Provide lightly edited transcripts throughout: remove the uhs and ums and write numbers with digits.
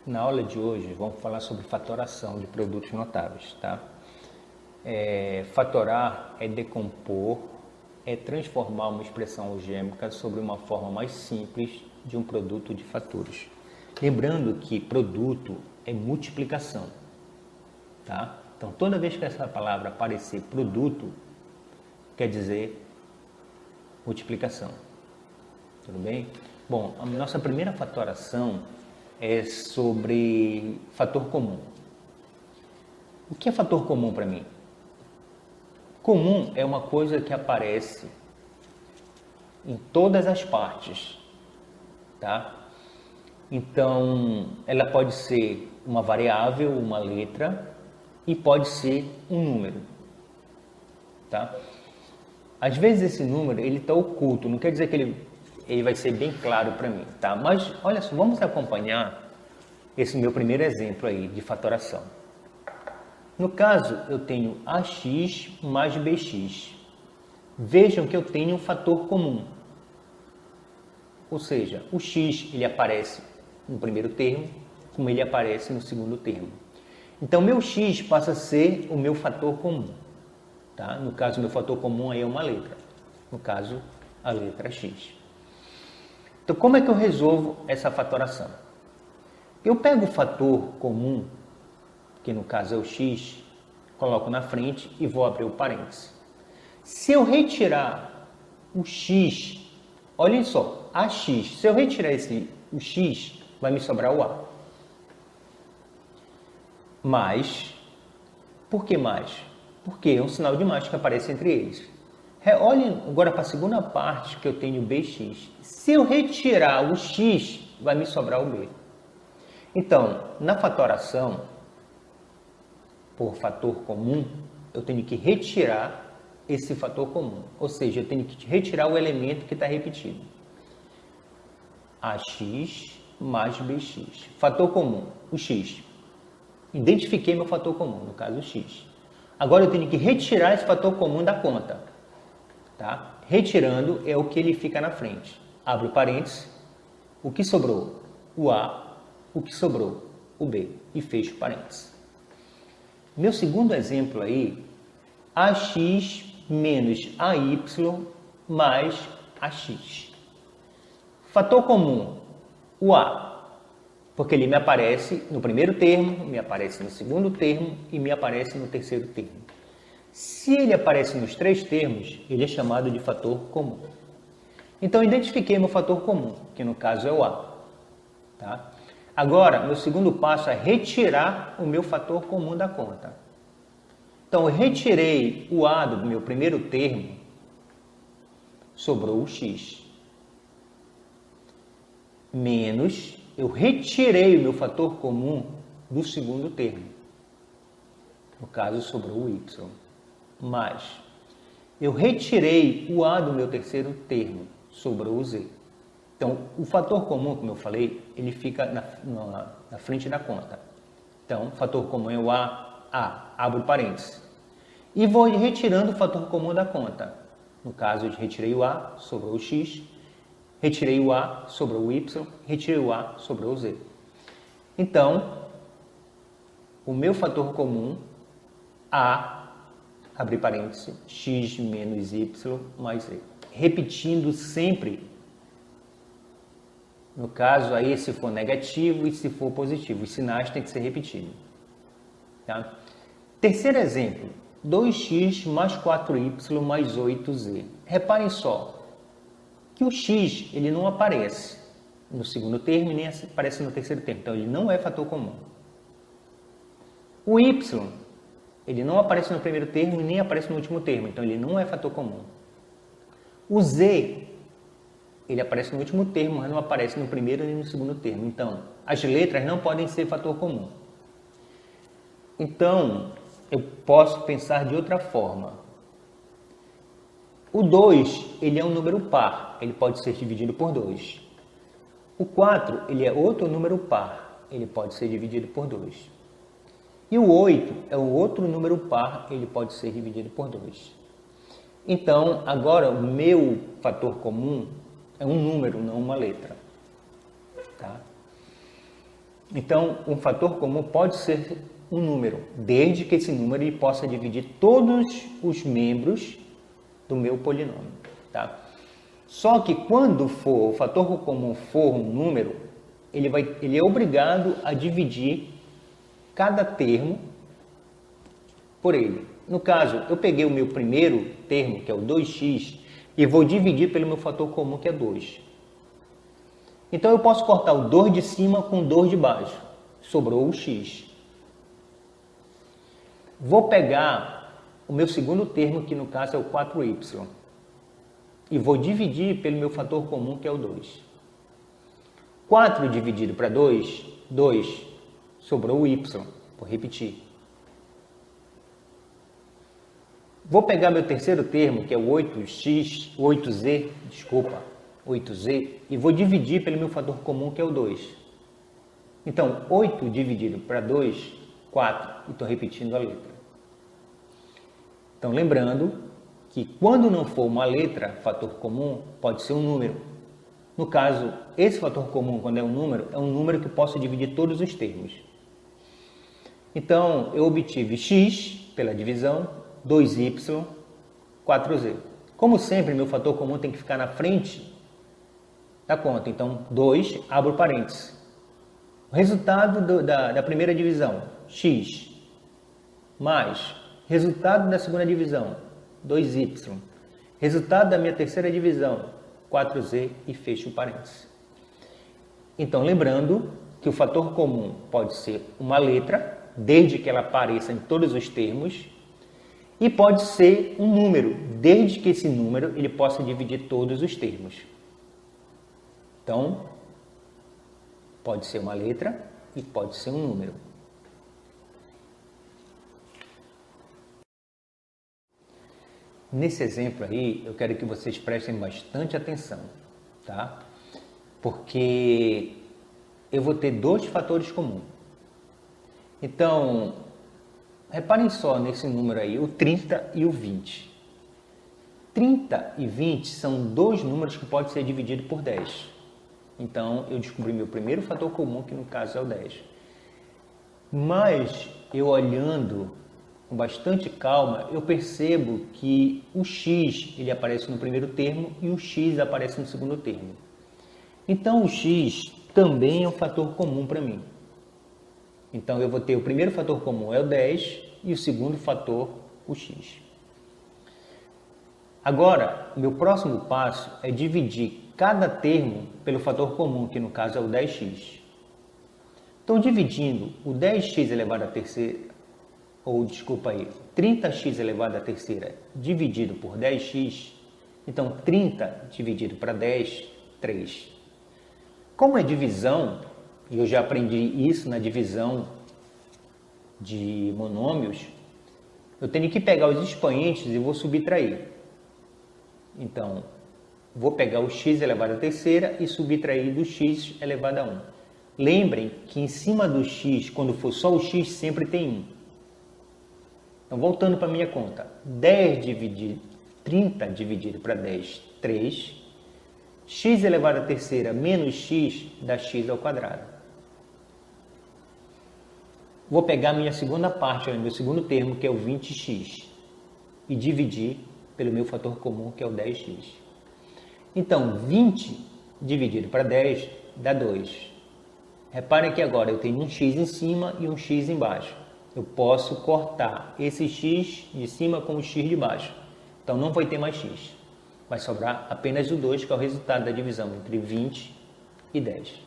Na aula de hoje vamos falar sobre fatoração de produtos notáveis, tá? Fatorar é decompor, é transformar uma expressão algébrica sobre uma forma mais simples de um produto de faturas. Lembrando que produto é multiplicação, tá? Então toda vez que essa palavra aparecer produto, quer dizer multiplicação, tudo bem? Bom, a nossa primeira fatoração é sobre fator comum. O que é fator comum para mim? Comum é uma coisa que aparece em todas as partes, tá? Então, ela pode ser uma variável, uma letra, e pode ser um número, tá? Às vezes esse número ele está oculto, não quer dizer que ele vai ser bem claro para mim, tá? Mas olha só, vamos acompanhar esse meu primeiro exemplo aí de fatoração. No caso, eu tenho AX mais BX. Vejam que eu tenho um fator comum. Ou seja, o X ele aparece no primeiro termo, como ele aparece no segundo termo. Então, meu X passa a ser o meu fator comum. Tá? No caso, meu fator comum aí é uma letra. No caso, a letra X. Então, como é que eu resolvo essa fatoração? Eu pego o fator comum, que no caso é o X, coloco na frente e vou abrir o parênteses. Se eu retirar o X, olhem só, AX, se eu retirar o X, vai me sobrar o A. Mais, por que mais? Porque é um sinal de mais que aparece entre eles. Olhem agora para a segunda parte que eu tenho BX. Se eu retirar o X, vai me sobrar o B. Então, na fatoração, por fator comum, eu tenho que retirar esse fator comum. Ou seja, eu tenho que retirar o elemento que está repetido. AX mais BX. Fator comum, o X. Identifiquei meu fator comum, no caso o X. Agora eu tenho que retirar esse fator comum da conta. Tá? Retirando é o que ele fica na frente. Abro parênteses. O que sobrou? O A. O que sobrou? O B. E fecho parênteses. Meu segundo exemplo aí, AX menos AY mais AX. Fator comum, o A, porque ele me aparece no primeiro termo, me aparece no segundo termo e me aparece no terceiro termo. Se ele aparece nos três termos, ele é chamado de fator comum. Então, identifiquei meu fator comum, que no caso é o A. Tá? Agora, meu segundo passo é retirar o meu fator comum da conta. Então, eu retirei o A do meu primeiro termo, sobrou o X. Menos, eu retirei o meu fator comum do segundo termo. No caso, sobrou o Y. Mais, eu retirei o A do meu terceiro termo, sobrou o Z. Então, o fator comum, como eu falei, ele fica na frente da conta. Então, o fator comum é o A, abro parênteses. E vou retirando o fator comum da conta. No caso, eu retirei o A, sobrou o X. Retirei o A, sobrou o Y. Retirei o A, sobrou o Z. Então, o meu fator comum, A, abrir parênteses, X menos Y mais Z. Repetindo sempre. No caso aí, se for negativo e se for positivo, os sinais têm que ser repetidos. Tá? Terceiro exemplo, 2x mais 4y mais 8z. Reparem só que o x ele não aparece no segundo termo e nem aparece no terceiro termo. Então, ele não é fator comum. O y, ele não aparece no primeiro termo e nem aparece no último termo. Então, ele não é fator comum. O z, ele aparece no último termo, mas não aparece no primeiro nem no segundo termo. Então, as letras não podem ser fator comum. Então, eu posso pensar de outra forma. O 2, ele é um número par, ele pode ser dividido por 2. O 4, ele é outro número par, ele pode ser dividido por 2. E o 8 é um outro número par, ele pode ser dividido por 2. Então, agora, o meu fator comum é um número, não uma letra. Tá? Então, um fator comum pode ser um número, desde que esse número ele possa dividir todos os membros do meu polinômio, tá? Só que quando o fator comum for um número, ele é obrigado a dividir cada termo por ele. No caso, eu peguei o meu primeiro termo, que é o 2x, e vou dividir pelo meu fator comum, que é 2. Então, eu posso cortar o 2 de cima com o 2 de baixo. Sobrou o x. Vou pegar o meu segundo termo, que no caso é o 4y, e vou dividir pelo meu fator comum, que é o 2. 4 dividido para 2, 2. Sobrou o y. Vou repetir. Vou pegar meu terceiro termo, que é o 8z, 8z, e vou dividir pelo meu fator comum, que é o 2. Então, 8 dividido para 2, 4. E estou repetindo a letra. Então, lembrando que quando não for uma letra, fator comum, pode ser um número. No caso, esse fator comum, quando é um número que posso dividir todos os termos. Então, eu obtive x pela divisão, 2y, 4z. Como sempre, meu fator comum tem que ficar na frente da conta. Então, 2, abro parênteses. O resultado da primeira divisão, x, mais resultado da segunda divisão, 2y. Resultado da minha terceira divisão, 4z, e fecho o parênteses. Então, lembrando que o fator comum pode ser uma letra, desde que ela apareça em todos os termos, e pode ser um número, desde que esse número ele possa dividir todos os termos. Então, pode ser uma letra e pode ser um número. Nesse exemplo aí, eu quero que vocês prestem bastante atenção, tá? Porque eu vou ter dois fatores comuns. Então, reparem só nesse número aí, o 30 e o 20. 30 e 20 são dois números que podem ser divididos por 10. Então, eu descobri meu primeiro fator comum, que no caso é o 10. Mas, eu olhando com bastante calma, eu percebo que o x ele aparece no primeiro termo e o x aparece no segundo termo. Então, o x também é um fator comum para mim. Então, eu vou ter o primeiro fator comum é o 10 e o segundo fator, o x. Agora, meu próximo passo é dividir cada termo pelo fator comum, que no caso é o 10x. Então, dividindo o 10x elevado à terceira, ou desculpa aí, 30x elevado à terceira dividido por 10x, então 30 dividido para 10, 3. Como é divisão, e eu já aprendi isso na divisão de monômios, eu tenho que pegar os expoentes e vou subtrair. Então, vou pegar o x elevado à terceira e subtrair do x elevado a 1. Lembrem que em cima do x, quando for só o x, sempre tem 1. Então, voltando para a minha conta, 30 dividido para 10, 3. X elevado à terceira menos x dá x ao quadrado. Vou pegar a minha segunda parte, meu segundo termo, que é o 20x, e dividir pelo meu fator comum, que é o 10x. Então, 20 dividido para 10 dá 2. Reparem que agora eu tenho um x em cima e um x embaixo. Eu posso cortar esse x de cima com o x de baixo. Então, não vai ter mais x. Vai sobrar apenas o 2, que é o resultado da divisão entre 20 e 10.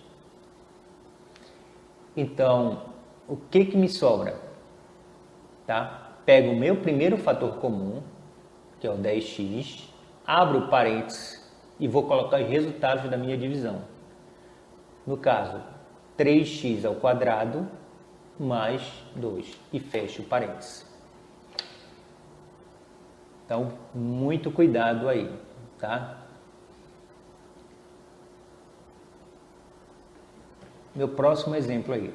Então, o que me sobra? Tá? Pego o meu primeiro fator comum, que é o 10x, abro parênteses e vou colocar os resultados da minha divisão. No caso, 3x ao quadrado mais 2 e fecho parênteses. Então, muito cuidado aí, tá? Meu próximo exemplo aí.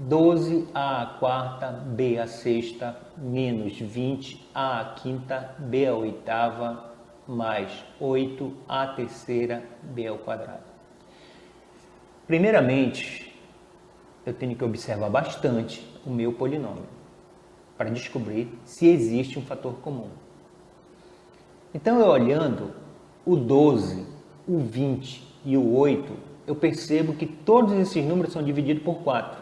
12a à quarta, b à sexta, menos 20a à quinta, b à oitava, mais 8a à terceira, b ao quadrado. Primeiramente, eu tenho que observar bastante o meu polinômio para descobrir se existe um fator comum. Então, eu olhando o 12, o 20 e o 8, eu percebo que todos esses números são divididos por 4.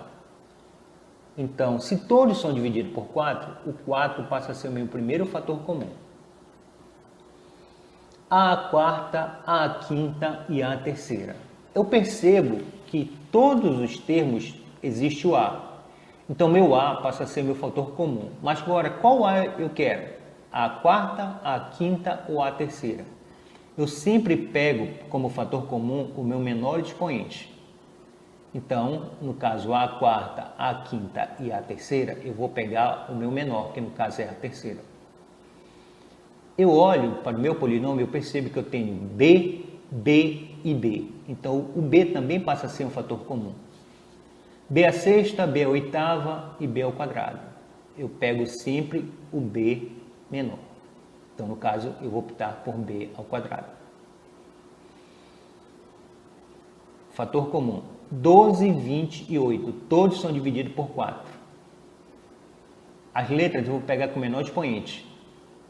Então, se todos são divididos por 4, o 4 passa a ser o meu primeiro fator comum. A quarta, a quinta e a terceira. Eu percebo que todos os termos existe o A. Então, meu A passa a ser meu fator comum. Mas agora, qual A eu quero? A quarta, a quinta ou a terceira? Eu sempre pego como fator comum o meu menor expoente. Então, no caso, a quarta, a quinta e a terceira, eu vou pegar o meu menor, que no caso é a terceira. Eu olho para o meu polinômio e eu percebo que eu tenho B, B e B. Então, o B também passa a ser um fator comum. B à sexta, B à oitava e B ao quadrado. Eu pego sempre o B menor. Então, no caso, eu vou optar por B ao quadrado. Fator comum. 12, 20 e 8. Todos são divididos por 4. As letras eu vou pegar com o menor expoente.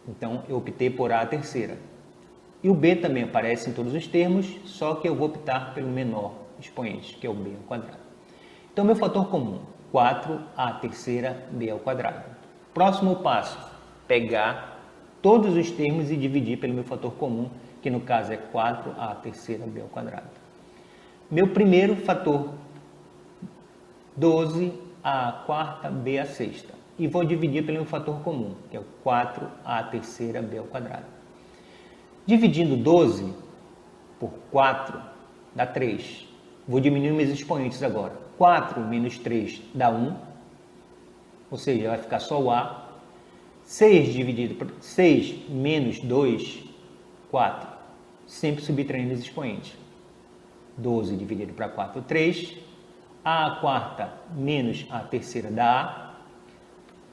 Então, eu optei por A terceira. E o B também aparece em todos os termos, só que eu vou optar pelo menor expoente, que é o B ao quadrado. Então, meu fator comum, 4A terceira, B ao quadrado. Próximo passo, pegar todos os termos e dividir pelo meu fator comum, que no caso é 4A terceira, B ao quadrado. Meu primeiro fator, 12A quarta, B à sexta. E vou dividir pelo meu fator comum, que é o 4A terceira, B ao quadrado. Dividindo 12 por 4 dá 3. Vou diminuir meus expoentes agora. 4 menos 3 dá 1, ou seja, vai ficar só o A. 6 dividido por 6 menos 2, 4. Sempre subtraindo os expoentes. 12 dividido para 4, 3. A quarta menos a terceira dá A.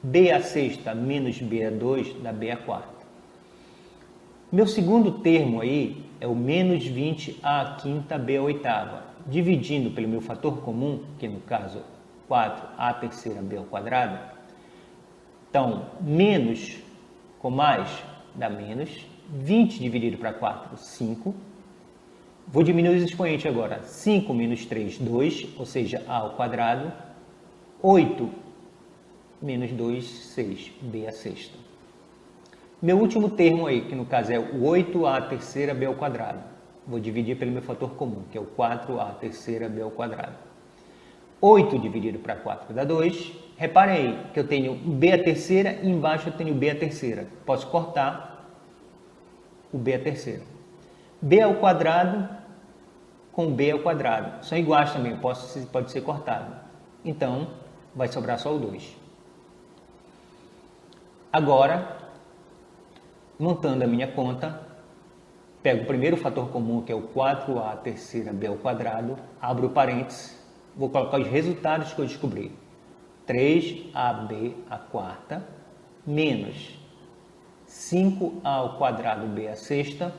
B à sexta menos B a 2 dá B à quarta. Meu segundo termo aí é o menos 20 a quinta, B à oitava. Dividindo pelo meu fator comum, que no caso 4A terceira, B ao quadrado. Então, menos com mais dá menos. 20 dividido para 4, 5. Vou diminuir os expoentes agora. 5 menos 3, 2, ou seja, A ao quadrado. 8 menos 2, 6, B à sexta. Meu último termo aí, que no caso é o 8A terceira, B ao quadrado. Vou dividir pelo meu fator comum, que é o 4A terceira, B ao quadrado. 8 dividido para 4 dá 2. Reparem aí que eu tenho B à terceira e embaixo eu tenho B à terceira. Posso cortar o B à terceira. B ao quadrado com B ao quadrado. São iguais também, pode ser cortado. Então, vai sobrar só o 2. Agora, montando a minha conta, pego o primeiro fator comum, que é o 4A terceira, B ao quadrado, abro o parênteses, vou colocar os resultados que eu descobri. 3AB à quarta, menos 5A ao quadrado, B à sexta,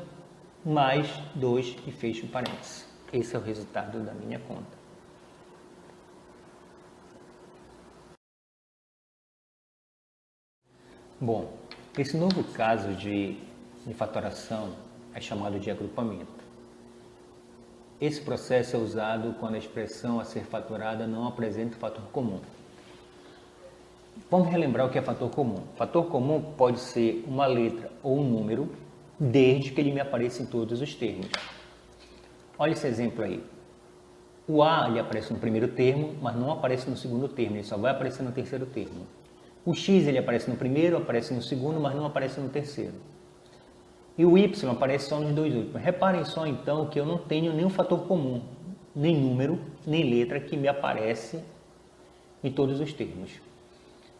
mais 2 e fecho o parênteses. Esse é o resultado da minha conta. Bom, esse novo caso de fatoração é chamado de agrupamento. Esse processo é usado quando a expressão a ser fatorada não apresenta fator comum. Vamos relembrar o que é fator comum. Fator comum pode ser uma letra ou um número, desde que ele me apareça em todos os termos. Olha esse exemplo aí. O A ele aparece no primeiro termo, mas não aparece no segundo termo, ele só vai aparecer no terceiro termo. O X ele aparece no primeiro, aparece no segundo, mas não aparece no terceiro. E o Y aparece só nos dois últimos. Reparem só então que eu não tenho nenhum fator comum, nem número, nem letra que me aparece em todos os termos.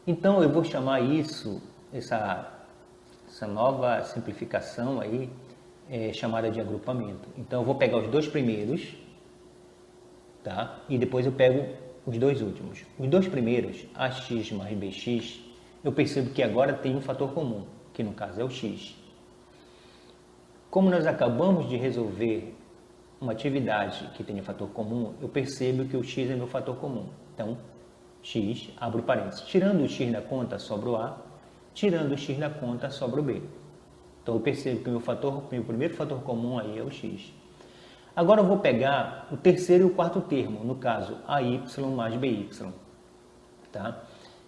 Então eu vou chamar isso, essa nova simplificação aí, chamada de agrupamento. Então eu vou pegar os dois primeiros, tá? E depois eu pego os dois últimos. Os dois primeiros, AX mais BX, eu percebo que agora tem um fator comum, que no caso é o X. Como nós acabamos de resolver uma atividade que tenha fator comum, eu percebo que o X é meu fator comum. Então, x, abro parênteses. Tirando o x da conta, sobra o a. Tirando o x da conta, sobra o b. Então, eu percebo que meu primeiro fator comum aí é o x. Agora, eu vou pegar o terceiro e o quarto termo, no caso, AY mais BY. Tá?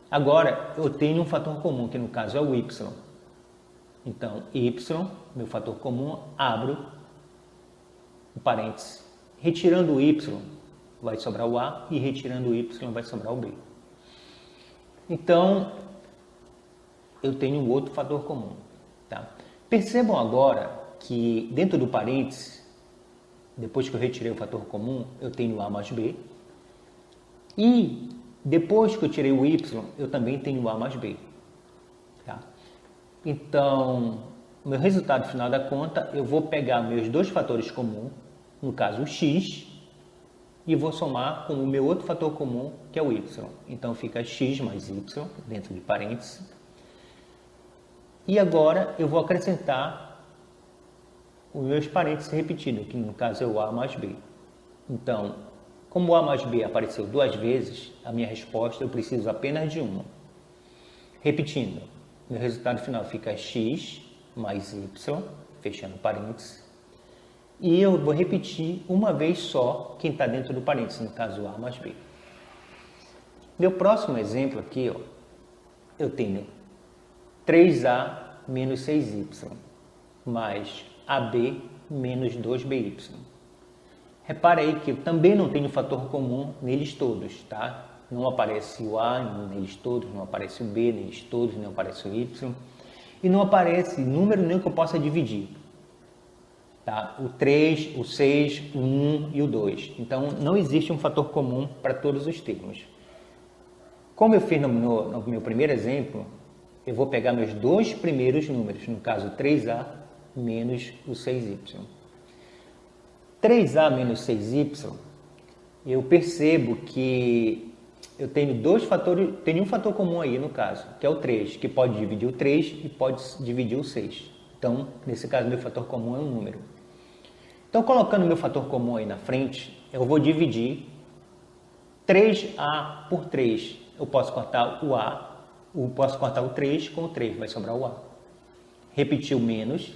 Agora, eu tenho um fator comum, que no caso é o y. Então, y, meu fator comum, abro o parênteses. Retirando o y, vai sobrar o a, e retirando o y, vai sobrar o b. Então, eu tenho outro fator comum. Tá? Percebam agora que dentro do parênteses, depois que eu retirei o fator comum, eu tenho a mais b. E depois que eu tirei o y, eu também tenho a mais b. Tá? Então, meu resultado final da conta, eu vou pegar meus dois fatores comuns, no caso o x, e vou somar com o meu outro fator comum, que é o y. Então, fica x mais y, dentro de parênteses. E agora, eu vou acrescentar os meus parênteses repetidos, que no caso é o a mais b. Então, como o a mais b apareceu duas vezes, a minha resposta eu preciso apenas de uma. Repetindo, meu resultado final fica x mais y, fechando parênteses. E eu vou repetir uma vez só quem está dentro do parênteses, no caso a mais b. Meu próximo exemplo aqui, ó, eu tenho 3a menos 6y mais AB menos 2BY. Repare aí que eu também não tenho fator comum neles todos, tá? Não aparece o A neles todos, não aparece o B neles todos, não aparece o Y. E não aparece número nenhum que eu possa dividir. Tá? O 3, o 6, o 1 e o 2. Então, não existe um fator comum para todos os termos. Como eu fiz no meu primeiro exemplo, eu vou pegar meus dois primeiros números, no caso 3A menos o 6y. 3a menos 6y, eu percebo que eu tenho um fator comum aí no caso, que é o 3, que pode dividir o 3 e pode dividir o 6. Então, nesse caso, meu fator comum é um número. Então, colocando meu fator comum aí na frente, eu vou dividir 3a por 3. Eu posso cortar o a, posso cortar o 3 com o 3, vai sobrar o a. Repetir o menos.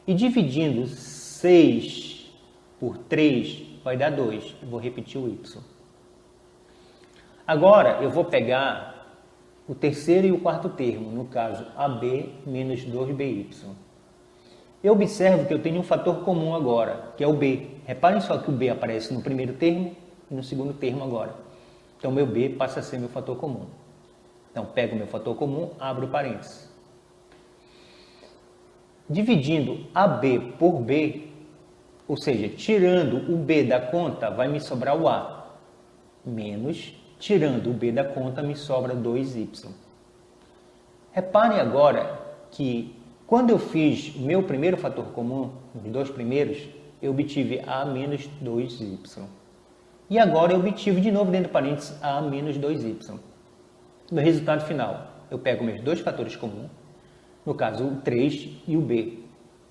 E dividindo 6 por 3 vai dar 2. Vou repetir o y. Agora eu vou pegar o terceiro e o quarto termo, no caso AB menos 2BY. Eu observo que eu tenho um fator comum agora, que é o B. Reparem só que o B aparece no primeiro termo e no segundo termo agora. Então meu B passa a ser meu fator comum. Então pego meu fator comum, abro parênteses. Dividindo AB por B, ou seja, tirando o B da conta, vai me sobrar o A, menos, tirando o B da conta, me sobra 2Y. Reparem agora que, quando eu fiz o meu primeiro fator comum, os dois primeiros, eu obtive A menos 2Y. E agora eu obtive de novo dentro do parênteses A menos 2Y. No resultado final, eu pego meus dois fatores comuns, no caso, o 3 e o B.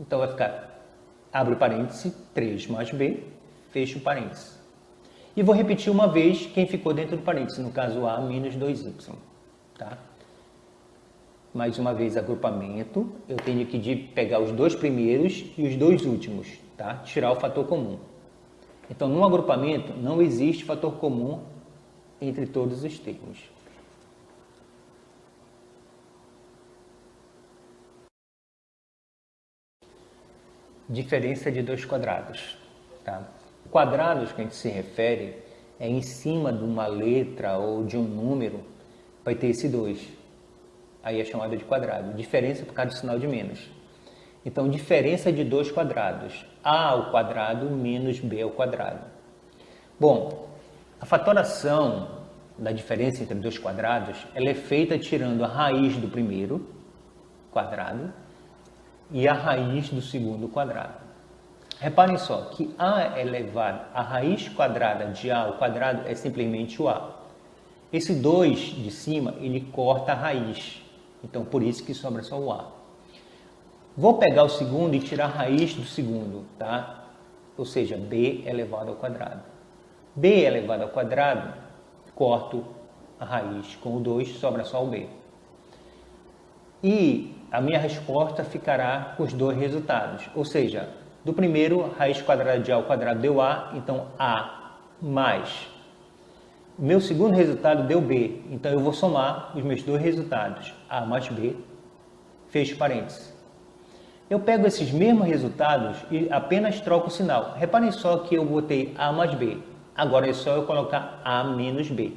Então, vai ficar, abro parênteses, 3 mais B, fecho parênteses. E vou repetir uma vez quem ficou dentro do parênteses, no caso, A menos 2Y. Tá? Mais uma vez, agrupamento. Eu tenho que pegar os dois primeiros e os dois últimos, tá? Tirar o fator comum. Então, no agrupamento, não existe fator comum entre todos os termos. Diferença de dois quadrados. Tá? Quadrados que a gente se refere é em cima de uma letra ou de um número, vai ter esse 2. Aí é chamado de quadrado. Diferença por causa do sinal de menos. Então, diferença de dois quadrados. A ao quadrado menos B ao quadrado. Bom, a fatoração da diferença entre dois quadrados, ela é feita tirando a raiz do primeiro quadrado e a raiz do segundo quadrado. Reparem só que a elevado a raiz quadrada de a ao quadrado é simplesmente o a. Esse 2 de cima, ele corta a raiz. Então, por isso que sobra só o a. Vou pegar o segundo e tirar a raiz do segundo, tá? Ou seja, b elevado ao quadrado. B elevado ao quadrado corto a raiz com o 2, sobra só o b. E a minha resposta ficará com os dois resultados, ou seja, do primeiro, raiz quadrada de a ao quadrado deu a, então a mais. Meu segundo resultado deu b, então eu vou somar os meus dois resultados, a mais b, fecho parênteses. Eu pego esses mesmos resultados e apenas troco o sinal. Reparem só que eu botei a mais b, agora é só eu colocar a menos b.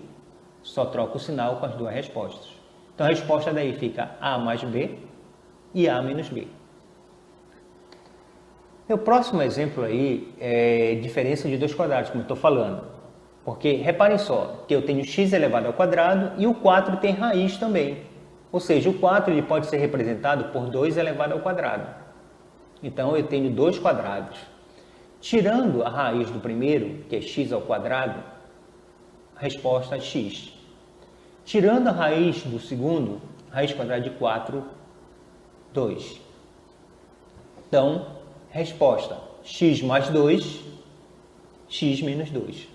Só troco o sinal com as duas respostas. Então a resposta daí fica a mais b e a menos b. Meu próximo exemplo aí é diferença de dois quadrados, como eu estou falando. Porque reparem só que eu tenho x elevado ao quadrado e o 4 tem raiz também. Ou seja, o 4 ele pode ser representado por 2 elevado ao quadrado. Então eu tenho dois quadrados. Tirando a raiz do primeiro, que é x ao quadrado, a resposta é x. Tirando a raiz do segundo, raiz quadrada de 4, 2. Então, resposta, x mais 2, x menos 2.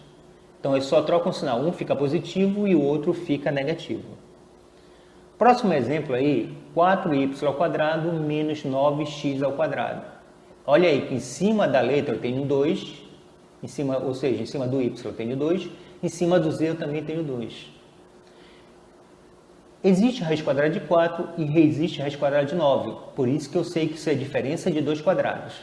Então, eu só troco um sinal, um fica positivo e o outro fica negativo. Próximo exemplo aí, 4y ao quadrado menos 9x ao quadrado. Olha aí que em cima da letra eu tenho 2, ou seja, em cima do y eu tenho 2, em cima do z eu também tenho 2. Existe raiz quadrada de 4 e existe raiz quadrada de 9, por isso que eu sei que isso é diferença de dois quadrados.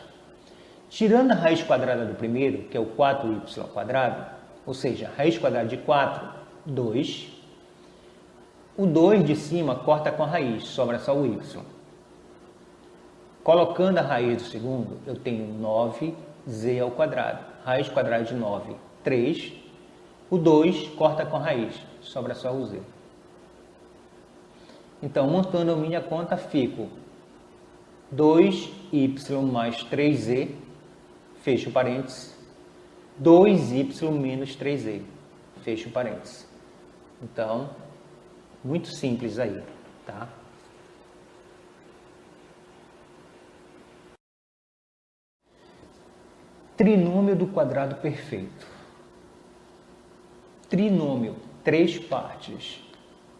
Tirando a raiz quadrada do primeiro, que é o 4y ao quadrado, ou seja, raiz quadrada de 4, 2, o 2 de cima corta com a raiz, sobra só o y. Colocando a raiz do segundo, eu tenho 9z ao quadrado, raiz quadrada de 9, 3, o 2 corta com a raiz, sobra só o z. Então, montando a minha conta, fico 2y mais 3z, fecho parênteses, 2y menos 3z, fecho parênteses. Então, muito simples aí, tá? Trinômio do quadrado perfeito. Trinômio, três partes.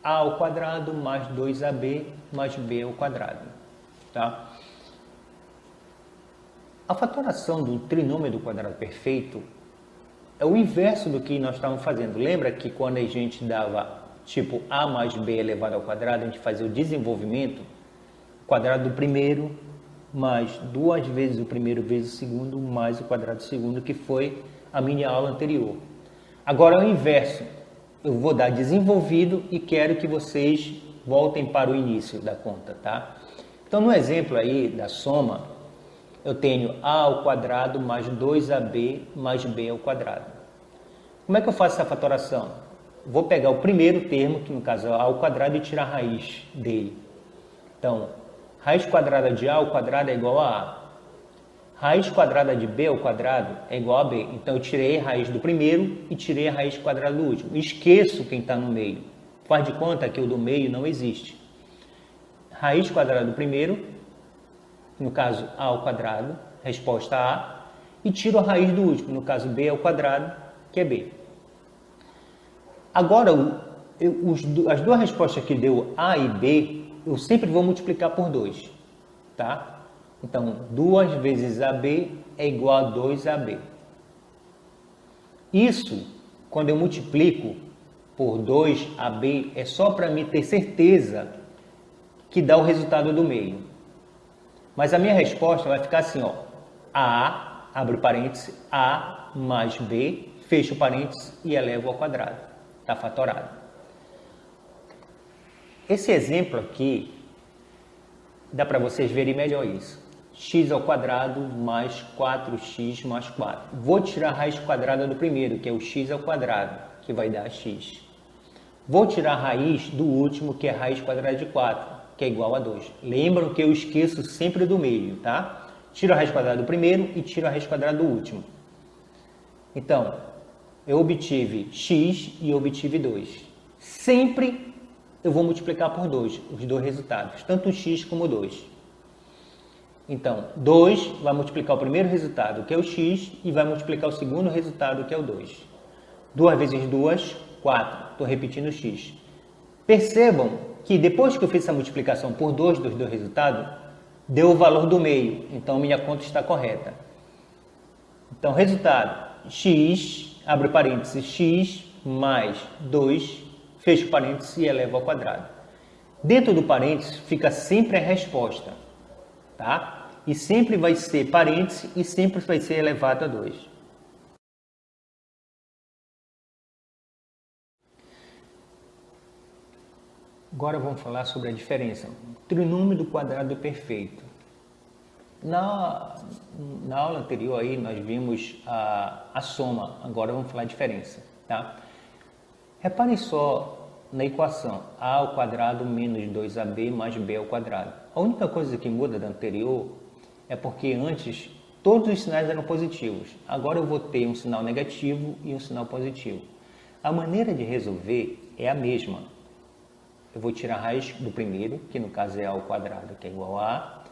A ao quadrado mais 2ab mais b ao quadrado. Tá? A fatoração do trinômio do quadrado perfeito é o inverso do que nós estávamos fazendo. Lembra que quando a gente dava tipo a mais b elevado ao quadrado, a gente fazia o desenvolvimento? O quadrado do primeiro mais duas vezes o primeiro vezes o segundo mais o quadrado do segundo, que foi a minha aula anterior. Agora é o inverso. Eu vou dar desenvolvido e quero que vocês voltem para o início da conta, tá? Então, no exemplo aí da soma, eu tenho a ao quadrado mais 2ab mais b ao quadrado. Como é que eu faço essa fatoração? Vou pegar o primeiro termo, que no caso é a ao quadrado, e tirar a raiz dele. Então, raiz quadrada de a ao quadrado é igual a a. Raiz quadrada de b ao quadrado é igual a b. Então, eu tirei a raiz do primeiro e tirei a raiz quadrada do último. Esqueço quem está no meio. Faz de conta que o do meio não existe. Raiz quadrada do primeiro, no caso a ao quadrado, resposta a. E tiro a raiz do último, no caso b ao quadrado, que é b. Agora, as duas respostas que deu a e b, eu sempre vou multiplicar por 2. Tá? Então, 2 vezes AB é igual a 2AB. Isso, quando eu multiplico por 2AB, é só para mim ter certeza que dá o resultado do meio. Mas a minha resposta vai ficar assim, ó. A, abre parênteses, A mais B, fecho parênteses e elevo ao quadrado. Está fatorado. Esse exemplo aqui, dá para vocês verem melhor isso. X ao quadrado mais 4x mais 4. Vou tirar a raiz quadrada do primeiro, que é o x ao quadrado, que vai dar x. Vou tirar a raiz do último, que é a raiz quadrada de 4, que é igual a 2. Lembram que eu esqueço sempre do meio, tá? Tiro a raiz quadrada do primeiro e tiro a raiz quadrada do último. Então, eu obtive x e obtive 2. Sempre eu vou multiplicar por 2, os dois resultados, tanto o x como o 2. Então, 2 vai multiplicar o primeiro resultado, que é o x, e vai multiplicar o segundo resultado, que é o 2. 2 vezes 2, 4. Estou repetindo x. Percebam que depois que eu fiz essa multiplicação por 2 dos dois resultados, deu o valor do meio. Então, minha conta está correta. Então, resultado, x, abre parênteses, x mais 2, fecho parênteses e eleva ao quadrado. Dentro do parênteses fica sempre a resposta, tá? E sempre vai ser parênteses e sempre vai ser elevado a 2. Agora vamos falar sobre a diferença. Trinômio do quadrado perfeito. Na aula anterior aí nós vimos a soma, agora vamos falar a diferença, tá? Reparem só na equação a ao quadrado menos 2ab mais b ao quadrado. A única coisa que muda da anterior é porque antes todos os sinais eram positivos. Agora eu vou ter um sinal negativo e um sinal positivo. A maneira de resolver é a mesma. Eu vou tirar a raiz do primeiro, que no caso é a ao quadrado, que é igual a a.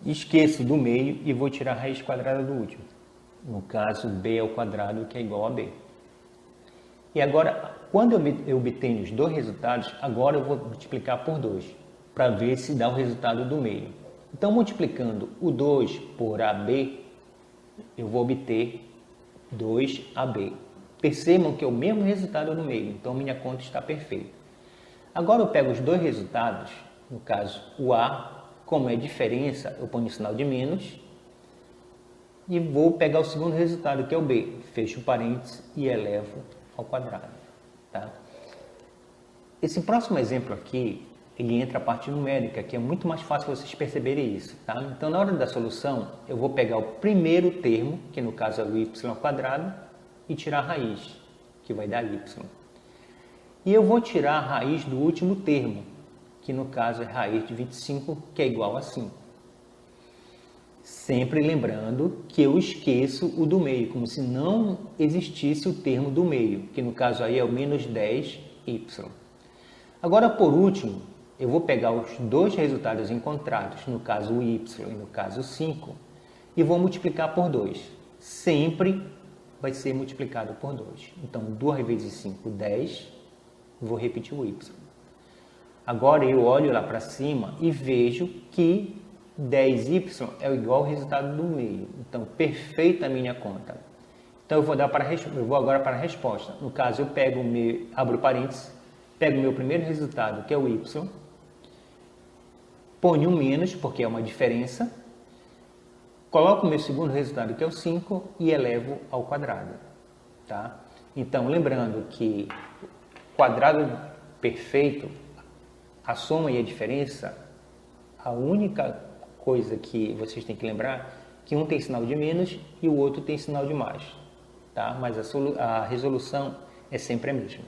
Esqueço do meio e vou tirar a raiz quadrada do último. No caso, b ao quadrado, que é igual a b. E agora, quando eu obtenho os dois resultados, agora eu vou multiplicar por 2, para ver se dá o resultado do meio. Então, multiplicando o 2 por AB, eu vou obter 2AB. Percebam que é o mesmo resultado no meio, então minha conta está perfeita. Agora eu pego os dois resultados, no caso o A, como é diferença, eu ponho o sinal de menos, e vou pegar o segundo resultado, que é o B. Fecho parênteses e elevo ao quadrado. Tá? Esse próximo exemplo aqui, ele entra a parte numérica, que é muito mais fácil vocês perceberem isso. Tá? Então, na hora da solução, eu vou pegar o primeiro termo, que no caso é o y ao quadrado, e tirar a raiz, que vai dar y. E eu vou tirar a raiz do último termo, que no caso é raiz de 25, que é igual a 5. Sempre lembrando que eu esqueço o do meio, como se não existisse o termo do meio, que no caso aí é o menos 10y. Agora, por último, eu vou pegar os dois resultados encontrados, no caso o y e no caso 5, e vou multiplicar por 2. Sempre vai ser multiplicado por 2. Então, 2 vezes 5, 10. Vou repetir o y. Agora eu olho lá para cima e vejo que 10y é igual ao resultado do meio. Então, perfeita a minha conta. Então, eu vou agora para a resposta. No caso, eu abro parênteses, pego o meu primeiro resultado, que é o y, ponho um menos, porque é uma diferença, coloco o meu segundo resultado, que é o 5, e elevo ao quadrado. Tá? Então, lembrando que quadrado perfeito, a soma e a diferença, a única coisa que vocês têm que lembrar é que um tem sinal de menos e o outro tem sinal de mais. Tá? Mas a resolução é sempre a mesma.